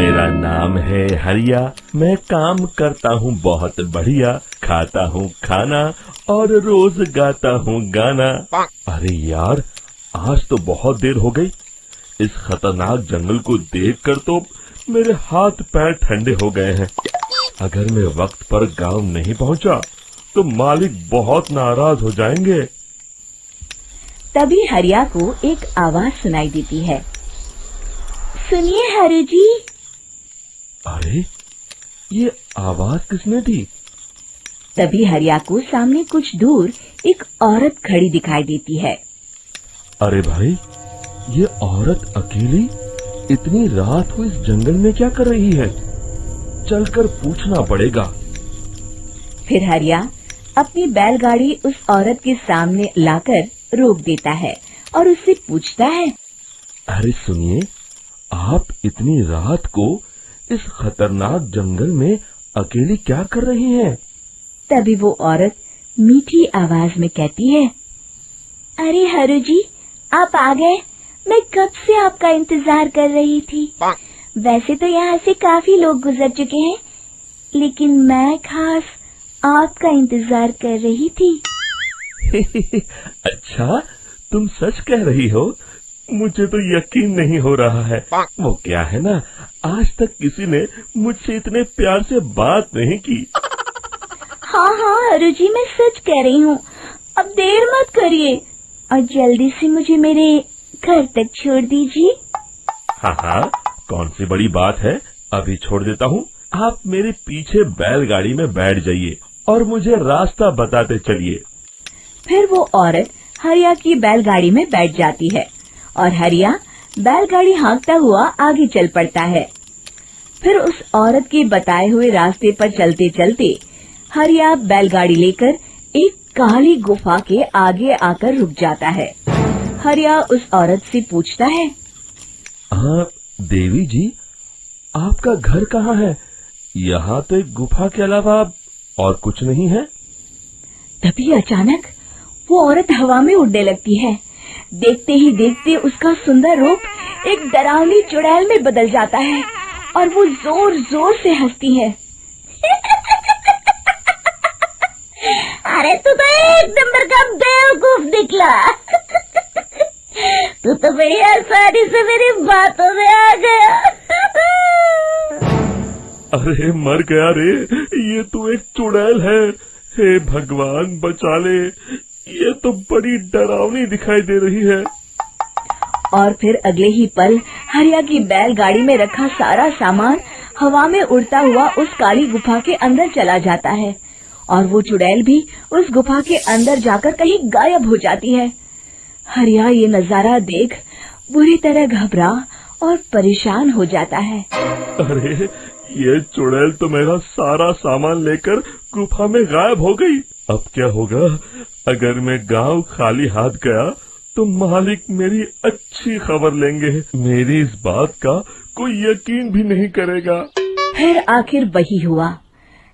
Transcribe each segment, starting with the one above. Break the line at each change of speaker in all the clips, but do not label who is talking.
मेरा नाम है हरिया, मैं काम करता हूँ बहुत बढ़िया, खाता हूँ खाना और रोज गाता हूँ गाना। अरे यार, आज तो बहुत देर हो गई। इस खतरनाक जंगल को देखकर तो मेरे हाथ पैर ठंडे हो गए हैं। अगर मैं वक्त पर गांव नहीं पहुंचा तो मालिक बहुत नाराज हो जाएंगे।
तभी हरिया को एक आवाज सुनाई देती है। सुनिए हरु जी।
अरे, ये आवाज किसने दी?
तभी हरिया को सामने कुछ दूर एक औरत खड़ी दिखाई देती है।
अरे भाई, ये औरत अकेली इतनी रात को इस जंगल में क्या कर रही है? चलकर पूछना पड़ेगा।
फिर हरिया अपनी बैलगाड़ी उस औरत के सामने लाकर रोक देता है और उससे पूछता है।
अरे सुनिए, आप इतनी रात को इस खतरनाक जंगल में अकेली क्या कर रही हैं?
तभी वो औरत मीठी आवाज में कहती है, अरे हरु जी, आप आ गए। मैं कब से आपका इंतजार कर रही थी। वैसे तो यहाँ से काफी लोग गुजर चुके हैं, लेकिन मैं खास आपका इंतजार कर रही थी।
अच्छा, तुम सच कह रही हो? मुझे तो यकीन नहीं हो रहा है। वो क्या है ना, आज तक किसी ने मुझसे इतने प्यार से बात नहीं की।
हाँ हाँ हरु जी, मैं सच कह रही हूँ। अब देर मत करिए और जल्दी से मुझे मेरे घर तक छोड़ दीजिए।
हाँ हाँ, कौन सी बड़ी बात है, अभी छोड़ देता हूँ। आप मेरे पीछे बैलगाड़ी में बैठ जाइए और मुझे रास्ता बताते चलिए।
फिर वो औरत हरिया की बैलगाड़ी में बैठ जाती है और हरिया बैलगाड़ी हाँकता हुआ आगे चल पड़ता है। फिर उस औरत के बताए हुए रास्ते पर चलते चलते हरिया बैलगाड़ी लेकर एक काली गुफा के आगे आकर रुक जाता है। हरिया उस औरत से पूछता है,
हाँ देवी जी, आपका घर कहाँ है? यहाँ तो एक गुफा के अलावा और कुछ नहीं है।
तभी अचानक वो औरत हवा में उड़ने लगती है। देखते ही देखते उसका सुंदर रूप एक डरावनी चुड़ैल में बदल जाता है और वो जोर जोर से हंसती है। अरे तू तो एक नंबर का बेवकूफ निकला। तू तो बड़ी आसानी से मेरी बातों में आ गया।
अरे मर गया रे, ये तो एक चुड़ैल है। हे भगवान बचा ले, ये तो बड़ी डरावनी दिखाई दे रही है।
और फिर अगले ही पल हरिया की बैलगाड़ी में रखा सारा सामान हवा में उड़ता हुआ उस काली गुफा के अंदर चला जाता है और वो चुड़ैल भी उस गुफा के अंदर जाकर कहीं गायब हो जाती है। हरिया ये नजारा देख बुरी तरह घबरा और परेशान हो जाता है।
अरे, ये चुड़ैल तो मेरा सारा सामान लेकर गुफा में गायब हो गई। अब क्या होगा? अगर मैं गांव खाली हाथ गया तो मालिक मेरी अच्छी खबर लेंगे। मेरी इस बात का कोई यकीन भी नहीं करेगा।
फिर आखिर वही हुआ।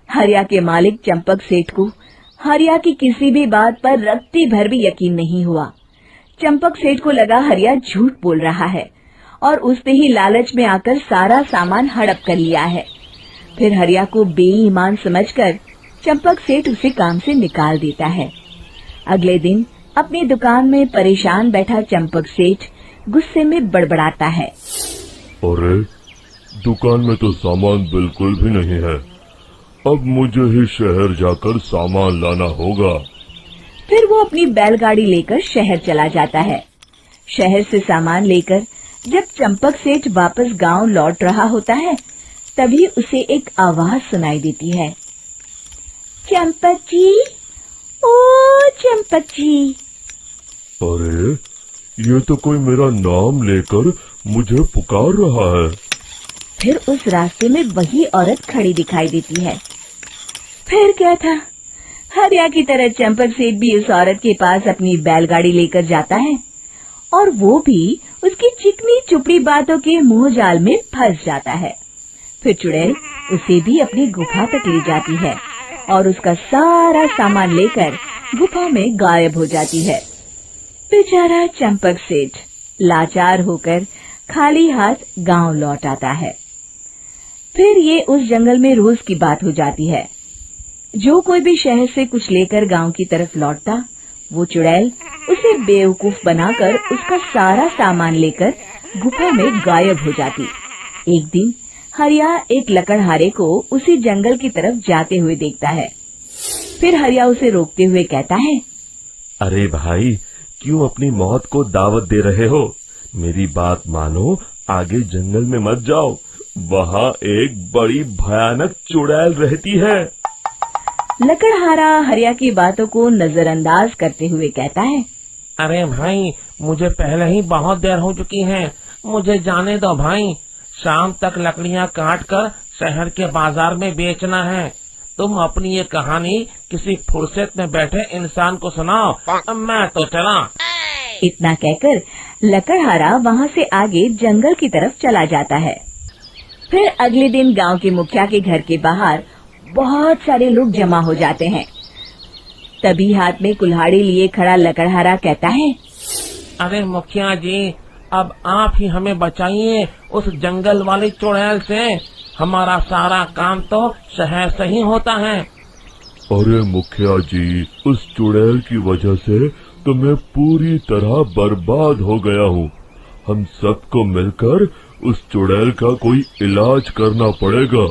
हरिया के मालिक चंपक सेठ को हरिया की किसी भी बात पर रत्ती भर भी यकीन नहीं हुआ। चंपक सेठ को लगा हरिया झूठ बोल रहा है और उसने ही लालच में आकर सारा सामान हड़प कर लिया है। फिर हरिया को बेईमान समझकर चंपक सेठ उसे काम से निकाल देता है। अगले दिन अपनी दुकान में परेशान बैठा चंपक सेठ गुस्से में बड़बड़ाता है।
अरे, दुकान में तो सामान बिल्कुल भी नहीं है। अब मुझे ही शहर जाकर सामान लाना होगा।
फिर वो अपनी बैलगाड़ी लेकर शहर चला जाता है। शहर से सामान लेकर जब चंपक सेठ वापस गांव लौट रहा होता है, तभी उसे एक आवाज सुनाई देती है। चंपक जी, ओ चंपक जी।
अरे, ये तो कोई मेरा नाम लेकर मुझे पुकार रहा है।
फिर उस रास्ते में वही औरत खड़ी दिखाई देती है। फिर क्या था, हरिया की तरह चंपक सेठ भी उस औरत के पास अपनी बैलगाड़ी लेकर जाता है और वो भी उसकी चिकनी चुपड़ी बातों के मुंह जाल में फंस जाता है। फिर चुड़ैल उसे भी अपनी गुफा तक ले जाती है और उसका सारा सामान लेकर गुफा में गायब हो जाती है। बेचारा चंपक सेठ लाचार होकर खाली हाथ गांव लौट आता है। फिर ये उस जंगल में रोज की बात हो जाती है। जो कोई भी शहर से कुछ लेकर गांव की तरफ लौटता, वो चुड़ैल उसे बेवकूफ बनाकर उसका सारा सामान लेकर गुफा में गायब हो जाती। एक दिन हरिया एक लकड़हारे को उसी जंगल की तरफ जाते हुए देखता है। फिर हरिया उसे रोकते हुए कहता है,
अरे भाई, क्यों अपनी मौत को दावत दे रहे हो? मेरी बात मानो, आगे जंगल में मत जाओ, वहाँ एक बड़ी भयानक चुड़ैल रहती है।
लकड़हारा हरिया की बातों को नजरअंदाज करते हुए कहता है,
अरे भाई, मुझे पहले ही बहुत देर हो चुकी है, मुझे जाने दो भाई। शाम तक लकड़ियाँ काट कर शहर के बाजार में बेचना है। तुम अपनी ये कहानी किसी फुर्सत में बैठे इंसान को सुनाओ, मैं तो चला।
इतना कहकर लकड़हारा वहाँ से आगे जंगल की तरफ चला जाता है। फिर अगले दिन गांव के मुखिया के घर के बाहर बहुत सारे लोग जमा हो जाते हैं। तभी हाथ में कुल्हाड़ी लिए खड़ा लकड़हारा कहता है,
अरे मुखिया जी, अब आप ही हमें बचाइए उस जंगल वाली चुड़ैल से। हमारा सारा काम तो शहर से ही होता है।
अरे मुखिया जी, उस चुड़ैल की वजह से तो मैं पूरी तरह बर्बाद हो गया हूँ। हम सबको मिलकर उस चुड़ैल का कोई इलाज करना पड़ेगा।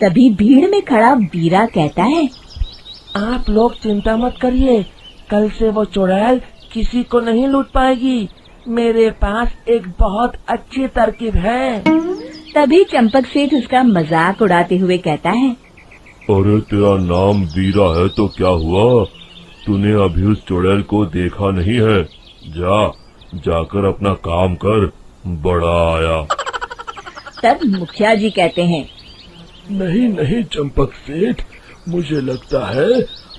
तभी भीड़ में खड़ा वीरा कहता है,
आप लोग चिंता मत करिए, कल से वो चुड़ैल किसी को नहीं लूट पाएगी। मेरे पास एक बहुत अच्छी तरकीब है।
तभी चंपक सेठ उसका मजाक उड़ाते हुए कहता है,
अरे तेरा नाम वीरा है तो क्या हुआ? तूने अभी उस चुड़ैल को देखा नहीं है? जाकर अपना काम कर, बड़ा आया।
तब मुखिया जी कहते हैं,
नहीं चंपक सेठ, मुझे लगता है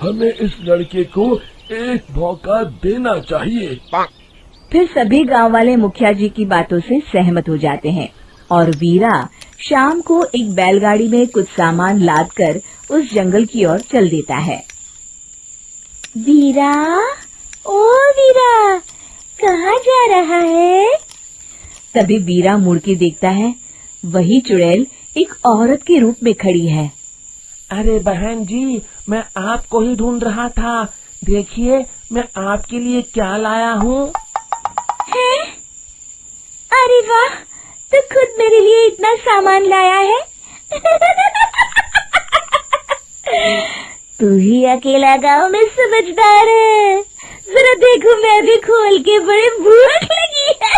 हमें इस लड़के को एक मौका देना चाहिए।
फिर सभी गांव वाले मुखिया जी की बातों से सहमत हो जाते हैं और वीरा शाम को एक बैलगाड़ी में कुछ सामान लादकर उस जंगल की ओर चल देता है। वीरा, ओ वीरा, कहाँ जा रहा है? तभी वीरा मुड़ के देखता है, वही चुड़ैल एक औरत के रूप में खड़ी है।
अरे बहन जी, मैं आपको ही ढूंढ रहा था। देखिए, मैं आपके लिए क्या लाया हूँ।
हैं? अरे वाह, तो खुद मेरे लिए इतना सामान लाया है। तू ही अकेला गांव में समझदार है। जरा देखो, मैं भी खोल के, बड़े भूख लगी है।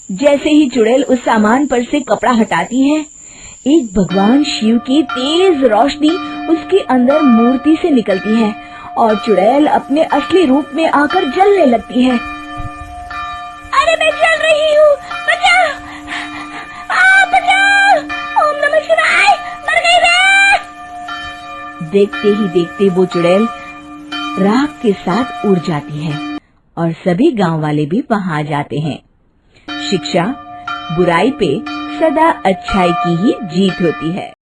जैसे ही चुड़ैल उस सामान पर से कपड़ा हटाती है, एक भगवान शिव की तेज रोशनी उसके अंदर मूर्ति से निकलती है और चुड़ैल अपने असली रूप में आकर जलने लगती है। अरे मैं जल रही हूँ, बचाओ! बचाओ! ओम नमः शिवाय, मर गई मैं! देखते ही देखते वो चुड़ैल राख के साथ उड़ जाती है और सभी गांव वाले भी वहां जाते हैं। शिक्षा बुराई पे सदा अच्छाई की ही जीत होती है।